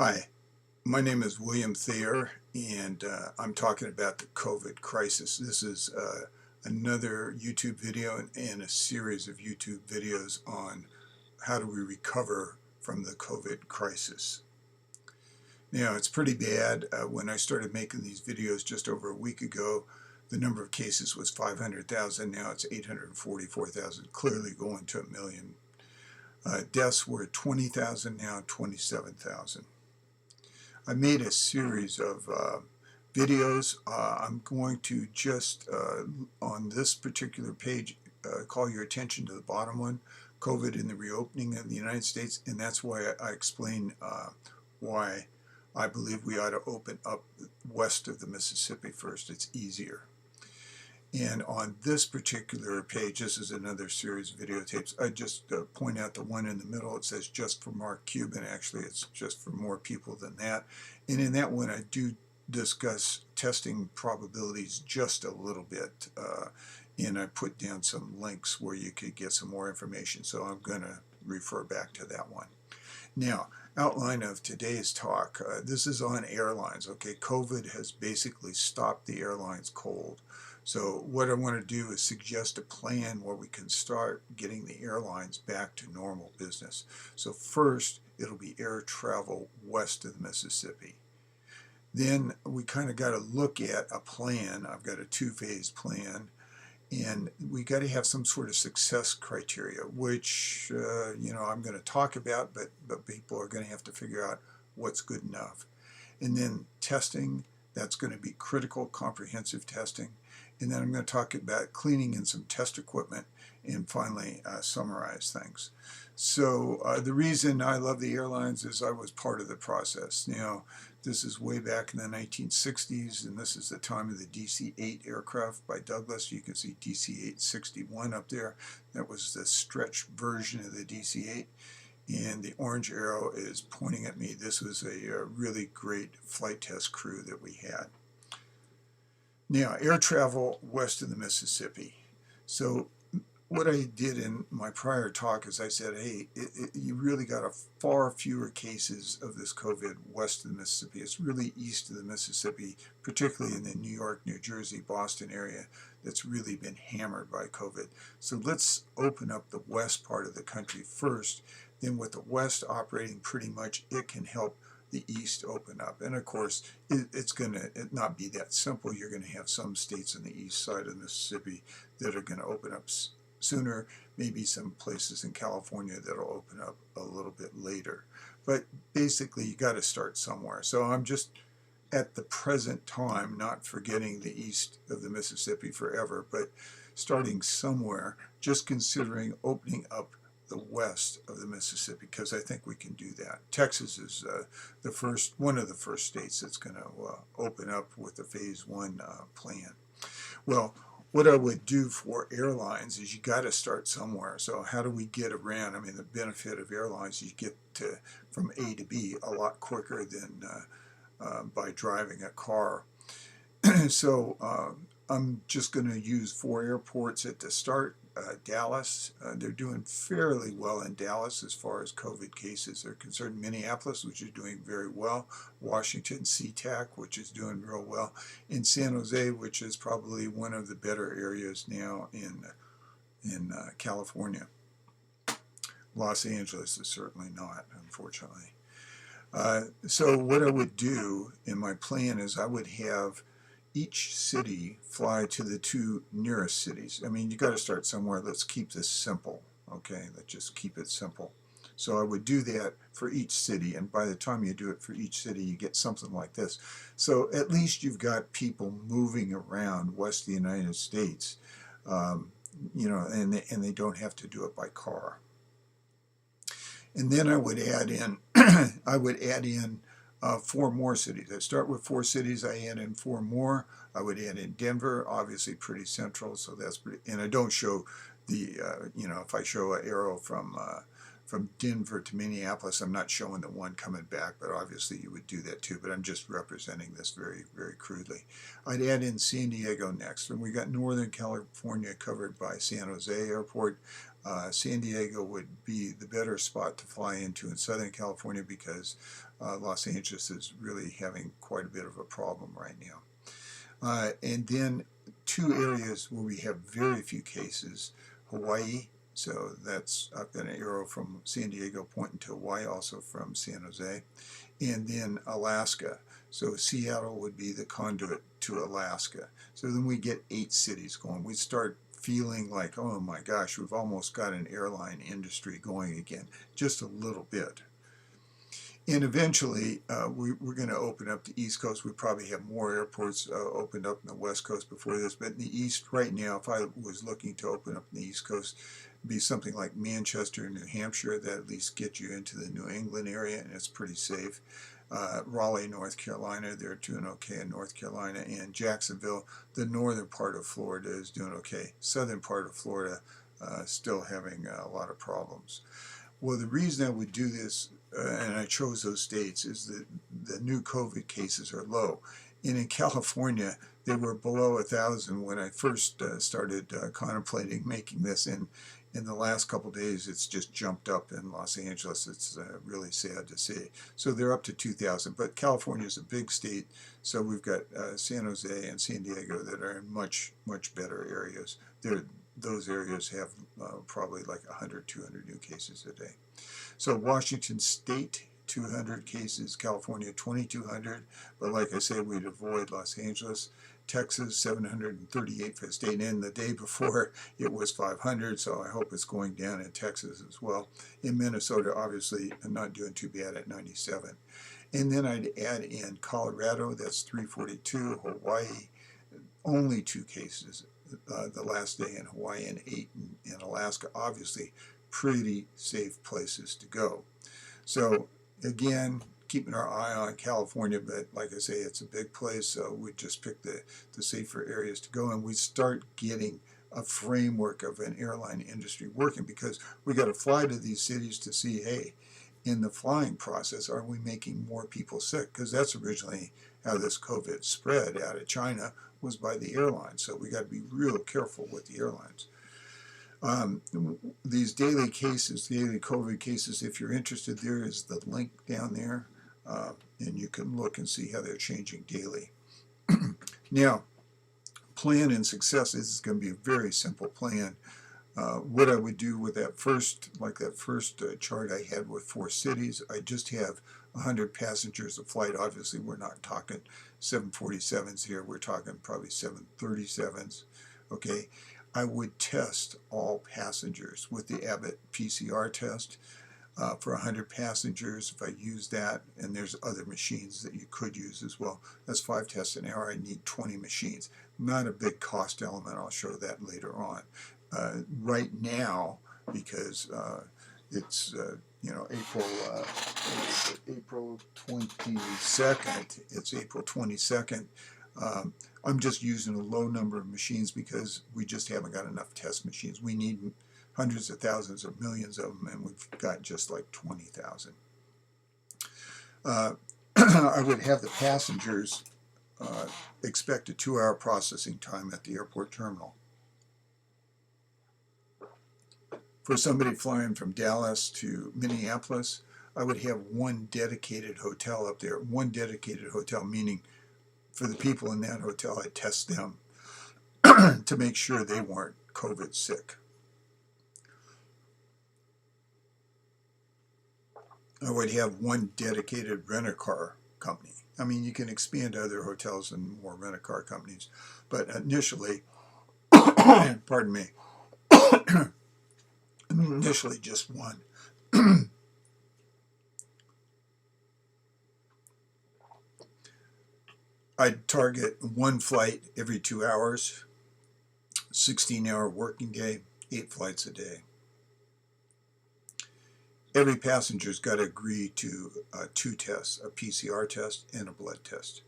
Hi, my name is William Thayer, and I'm talking about the COVID crisis. This is another YouTube video and a series of YouTube videos on how do we recover from the COVID crisis. Now, it's pretty bad. When I started making these videos just over a week ago, the number of cases was 500,000. Now it's 844,000, clearly going to a million. Deaths were 20,000, now 27,000. I made a series of videos. I'm going to just, on this particular page, call your attention to the bottom one, COVID and the reopening of the United States, and that's why I explain why I believe we ought to open up west of the Mississippi first. It's easier. And on this particular page, this is another series of videotapes. I just point out the one in the middle. It says just for Mark Cuban. Actually, it's just for more people than that. And in that one, I do discuss testing probabilities just a little bit. And I put down some links where you could get some more information. So I'm going to refer back to that one. Now, outline of today's talk. This is on airlines. Okay, COVID has basically stopped the airlines cold. So what I want to do is suggest a plan where we can start getting the airlines back to normal business. So first, it'll be air travel west of the Mississippi. Then we kind of got to look at a plan. I've got a two-phase plan. And we got to have some sort of success criteria, which I'm going to talk about, but people are going to have to figure out what's good enough. And then testing, that's going to be critical, comprehensive testing. And then I'm going to talk about cleaning and some test equipment, and finally summarize things. So the reason I love the airlines is I was part of the process. Now, this is way back in the 1960s, and this is the time of the DC-8 aircraft by Douglas. You can see DC-861 up there. That was the stretch version of the DC-8. And the orange arrow is pointing at me. This was a really great flight test crew that we had. Now, air travel west of the Mississippi. So what I did in my prior talk is I said, hey, you really got a far fewer cases of this COVID west of the Mississippi. It's really east of the Mississippi, particularly in the New York, New Jersey, Boston area that's really been hammered by COVID. So let's open up the west part of the country first. Then with the west operating pretty much, it can help the east open up. And of course, it's going to not be that simple. You're going to have some states on the east side of the Mississippi that are going to open up sooner, maybe some places in California that'll open up a little bit later. But basically, you got to start somewhere. So I'm just at the present time not forgetting the east of the Mississippi forever, but starting somewhere, just considering opening up the west of the Mississippi, because I think we can do that. Texas is one of the first states that's going to open up with the phase one plan. Well, what I would do for airlines is you got to start somewhere. So how do we get around? I mean, the benefit of airlines is you get from A to B a lot quicker than by driving a car. So I'm just going to use 4 airports at the start. Dallas, they're doing fairly well in Dallas as far as COVID cases are concerned. Minneapolis, which is doing very well. Washington, SeaTac, which is doing real well. In San Jose, which is probably one of the better areas now in California. Los Angeles is certainly not, unfortunately. So what I would do in my plan is I would have each city fly to the 2 nearest cities. I mean, you got to start somewhere. Let's keep this simple, okay? Let's just keep it simple. So I would do that for each city, and by the time you do it for each city, you get something like this. So at least you've got people moving around west of the United States, and they don't have to do it by car. And then I would add in 4 more cities. I start with 4 cities. I add in 4 more. I would add in Denver, obviously pretty central. So that's pretty. And I don't show the, if I show an arrow from from Denver to Minneapolis. I'm not showing the one coming back, but obviously you would do that too, but I'm just representing this very, very crudely. I'd add in San Diego next, and we got Northern California covered by San Jose Airport. San Diego would be the better spot to fly into in Southern California because Los Angeles is really having quite a bit of a problem right now. And then two areas where we have very few cases: Hawaii. So that's, I've got an arrow from San Diego pointing to Hawaii, also from San Jose. And then Alaska. So Seattle would be the conduit to Alaska. So then we get 8 cities going. We start feeling like, oh my gosh, we've almost got an airline industry going again, just a little bit. And eventually, we're going to open up the East Coast. We probably have more airports opened up in the West Coast before this. But in the East, right now, if I was looking to open up in the East Coast, it'd be something like Manchester, New Hampshire. That at least gets you into the New England area, and it's pretty safe. Raleigh, North Carolina, they're doing okay in North Carolina. And Jacksonville, the northern part of Florida, is doing okay. Southern part of Florida, still having a lot of problems. Well, the reason I would do this, and I chose those states, is that the new COVID cases are low. And in California, they were below 1,000 when I first started contemplating making this. And in the last couple of days, it's just jumped up in Los Angeles. It's really sad to see. So they're up to 2,000. But California is a big state, so we've got San Jose and San Diego that are in much, much better areas. Those areas have probably like 100, 200 new cases a day. So Washington State, 200 cases. California, 2,200. But like I said, we'd avoid Los Angeles. Texas, 738 for the state. And the day before, it was 500. So I hope it's going down in Texas as well. In Minnesota, obviously, I'm not doing too bad at 97. And then I'd add in Colorado. That's 342. Hawaii, only 2 cases. The last day in Hawaii, and 8 in Alaska. Obviously, pretty safe places to go. So again, keeping our eye on California, but like I say, it's a big place, so we just pick the safer areas to go, and we start getting a framework of an airline industry working, because we got to fly to these cities to see, hey, in the flying process, are we making more people sick? Because that's originally how this COVID spread out of China, was by the airlines. So we got to be real careful with the airlines. These daily cases, daily COVID cases, if you're interested, there is the link down there, and you can look and see how they're changing daily. Now, plan and success is going to be a very simple plan. What I would do with that first, chart I had with 4 cities, I just have 100 passengers a flight. Obviously, we're not talking 747s here. We're talking probably 737s. Okay, I would test all passengers with the Abbott PCR test for 100 passengers. If I use that, and there's other machines that you could use as well, that's 5 tests an hour. I need 20 machines. Not a big cost element. I'll show that later on. Right now, because it's April 22nd. It's April 22nd. I'm just using a low number of machines because we just haven't got enough test machines. We need hundreds of thousands or millions of them, and we've got just like 20,000. I would have the passengers expect a 2-hour processing time at the airport terminal. For somebody flying from Dallas to Minneapolis, I would have 1 dedicated hotel up there. 1 dedicated hotel, meaning for the people in that hotel, I test them to make sure they weren't COVID sick. I would have 1 dedicated rent-a-car company. I mean, you can expand to other hotels and more rent-a-car companies, but initially, pardon me, initially just 1. I'd target 1 flight every 2 hours, 16-hour working day, 8 flights a day. Every passenger's got to agree to 2 tests, a PCR test and a blood test.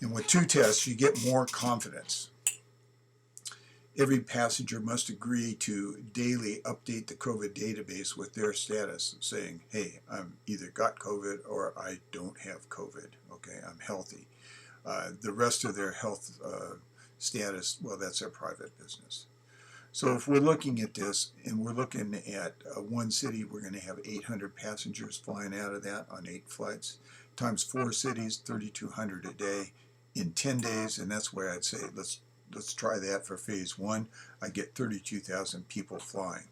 And with 2 tests, you get more confidence. Every passenger must agree to daily update the COVID database with their status, saying, hey, I'm either got COVID or I don't have COVID. Okay, I'm healthy. The rest of their health status, well, that's their private business. So if we're looking at this and we're looking at one city, we're going to have 800 passengers flying out of that on 8 flights, times 4 cities, 3,200 a day in 10 days, and that's where I'd say let's try that for phase 1. I get 32,000 people flying.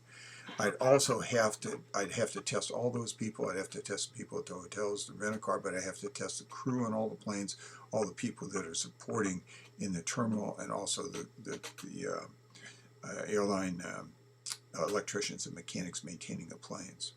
I'd have to test all those people. I'd have to test people at the hotels, the rental-a-car, but I have to test the crew on all the planes, all the people that are supporting in the terminal, and also the airline electricians and mechanics maintaining the planes.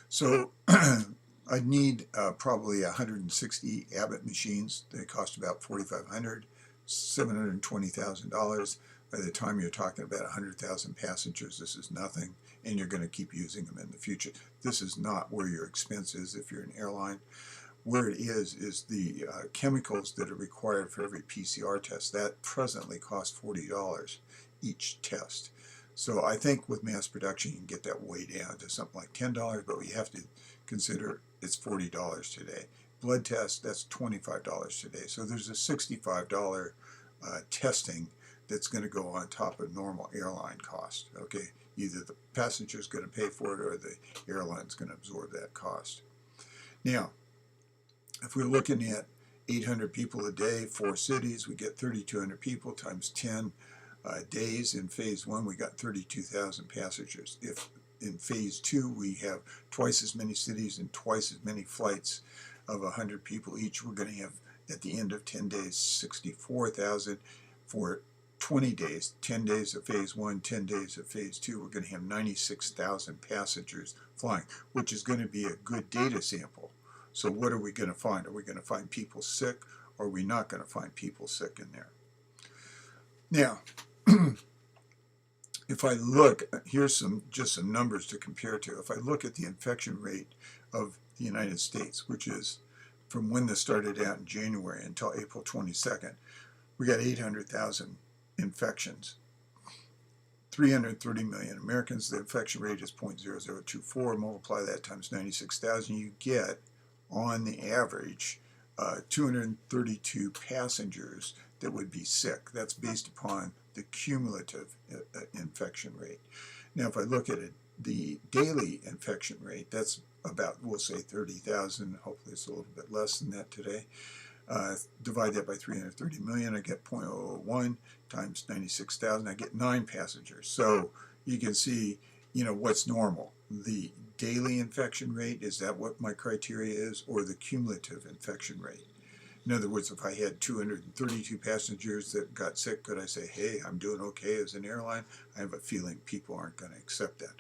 So I need probably 160 Abbott machines. They cost about $4,500, $720,000. By the time you're talking about 100,000 passengers, this is nothing, and you're going to keep using them in the future. This is not where your expense is if you're an airline. Where it is the chemicals that are required for every PCR test. That presently costs $40 each test. So I think with mass production you can get that way down to something like $10, but we have to consider it's $40 today. Blood test, that's $25 today. So there's a $65 testing that's going to go on top of normal airline cost. Okay, either the passenger's going to pay for it or the airline's going to absorb that cost. Now, if we're looking at 800 people a day, 4 cities, we get 3,200 people times 10 days. In phase 1, we got 32,000 passengers. If in phase 2, we have twice as many cities and twice as many flights of 100 people each, we're going to have, at the end of 10 days, 64,000. For 20 days, 10 days of phase 1, 10 days of phase 2, we're going to have 96,000 passengers flying, which is going to be a good data sample. So what are we going to find? Are we going to find people sick, or are we not going to find people sick in there? Now, if I look, here's just some numbers to compare to. If I look at the infection rate of the United States, which is from when this started out in January until April 22nd, we got 800,000 infections. 330 million Americans, the infection rate is 0.0024. Multiply that times 96,000, you get, on the average, 232 passengers that would be sick. That's based upon the cumulative infection rate. Now, if I look at it, the daily infection rate, that's about, we'll say 30,000. Hopefully it's a little bit less than that today. Divide that by 330 million, I get 0.001 times 96,000, I get 9 passengers. So you can see, what's normal. The daily infection rate, is that what my criteria is, or the cumulative infection rate? In other words, if I had 232 passengers that got sick, could I say, hey, I'm doing okay as an airline? I have a feeling people aren't going to accept that.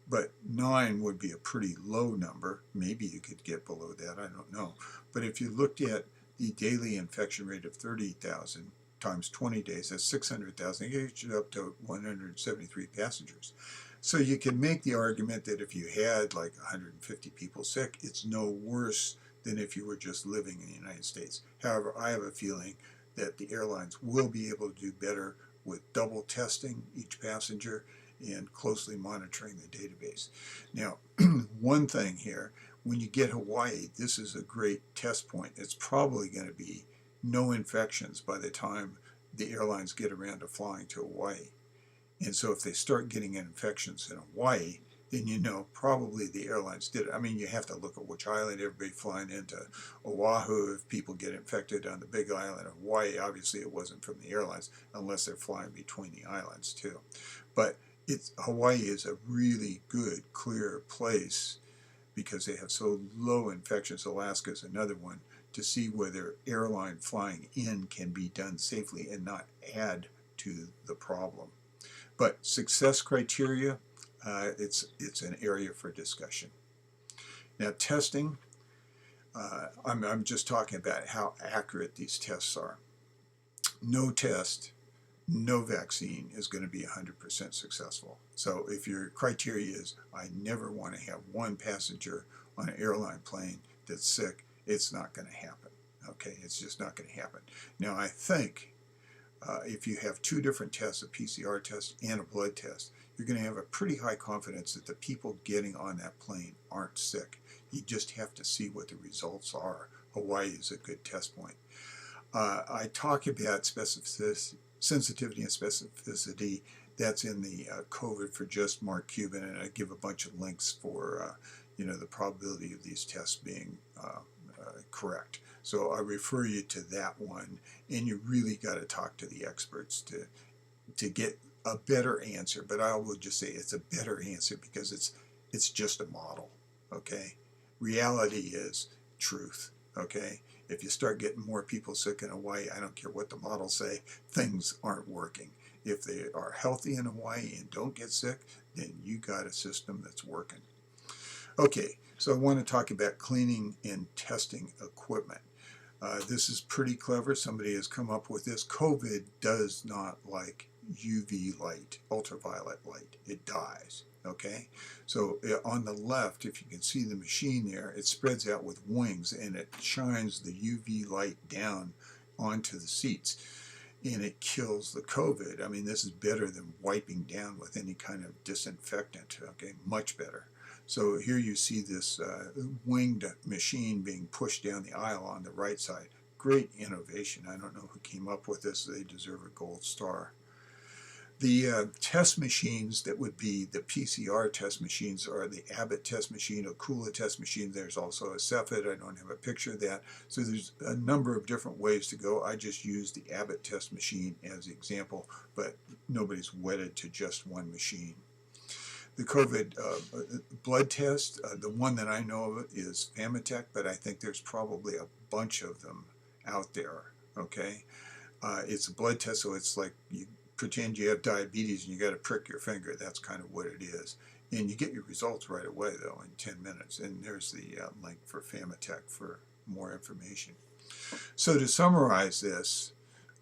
But 9 would be a pretty low number. Maybe you could get below that, I don't know. But if you looked at the daily infection rate of 30,000 times 20 days, that's 600,000, it gets you up to 173 passengers. So you can make the argument that if you had like 150 people sick, it's no worse than if you were just living in the United States. However, I have a feeling that the airlines will be able to do better with double testing each passenger and closely monitoring the database. Now, one thing here, when you get Hawaii, this is a great test point. It's probably going to be no infections by the time the airlines get around to flying to Hawaii. And so if they start getting infections in Hawaii, then probably the airlines did it. I mean, you have to look at which island. Everybody flying into Oahu, if people get infected on the big island of Hawaii, obviously it wasn't from the airlines, unless they're flying between the islands too. But Hawaii is a really good, clear place because they have so low infections. Alaska is another one, to see whether airline flying in can be done safely and not add to the problem. But success criteria, it's an area for discussion. Now, testing, I'm just talking about how accurate these tests are. No test, no vaccine is going to be 100% successful. So if your criteria is, I never want to have one passenger on an airline plane that's sick, it's not going to happen. Okay, it's just not going to happen. Now, I think if you have two different tests, a PCR test and a blood test, you're going to have a pretty high confidence that the people getting on that plane aren't sick. You just have to see what the results are. Hawaii is a good test point. I talk about sensitivity and specificity. That's in the COVID for just Mark Cuban, and I give a bunch of links for the probability of these tests being correct. So I refer you to that one, and you really got to talk to the experts to get a better answer. But I will just say it's a better answer because it's just a model. Okay, reality is truth. Okay, if you start getting more people sick in Hawaii, I don't care what the models say, things aren't working. If they are healthy in Hawaii and don't get sick, then you got a system that's working. Okay, so I want to talk about cleaning and testing equipment. This is pretty clever. Somebody has come up with this. COVID does not like UV light, ultraviolet light. It dies. Okay, so on the left, if you can see the machine there, it spreads out with wings and it shines the UV light down onto the seats and it kills the COVID. I mean, this is better than wiping down with any kind of disinfectant. Okay, much better. So here you see this winged machine being pushed down the aisle on the right side. Great innovation. I don't know who came up with this. They deserve a gold star. The test machines that would be the PCR test machines are the Abbott test machine, a Kula test machine. There's also a Cepheid. I don't have a picture of that. So there's a number of different ways to go. I just use the Abbott test machine as an example, but nobody's wedded to just one machine. The COVID blood test, the one that I know of is Famitech, but I think there's probably a bunch of them out there, okay? It's a blood test, so it's like you pretend you have diabetes and you got to prick your finger. That's kind of what it is. And you get your results right away, though, in 10 minutes. And there's the link for Famitech for more information. So to summarize this,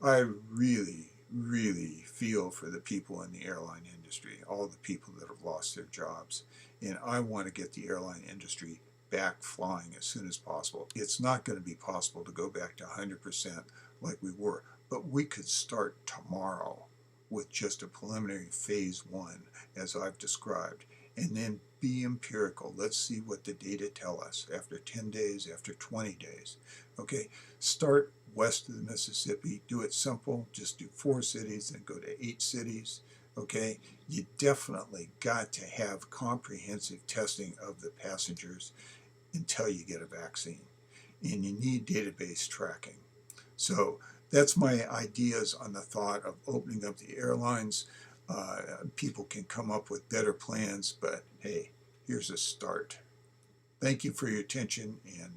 I really feel for the people in the airline industry, all the people that have lost their jobs. And I want to get the airline industry back flying as soon as possible. It's not going to be possible to go back to 100% like we were, but we could start tomorrow with just a preliminary phase one, as I've described, and then be empirical. Let's see what the data tell us after 10 days, after 20 days. Okay, start west of the Mississippi, do it simple, just do 4 cities, then go to 8 cities. Okay, you definitely got to have comprehensive testing of the passengers until you get a vaccine. And you need database tracking. So that's my ideas on the thought of opening up the airlines. People can come up with better plans, but hey, here's a start. Thank you for your attention, and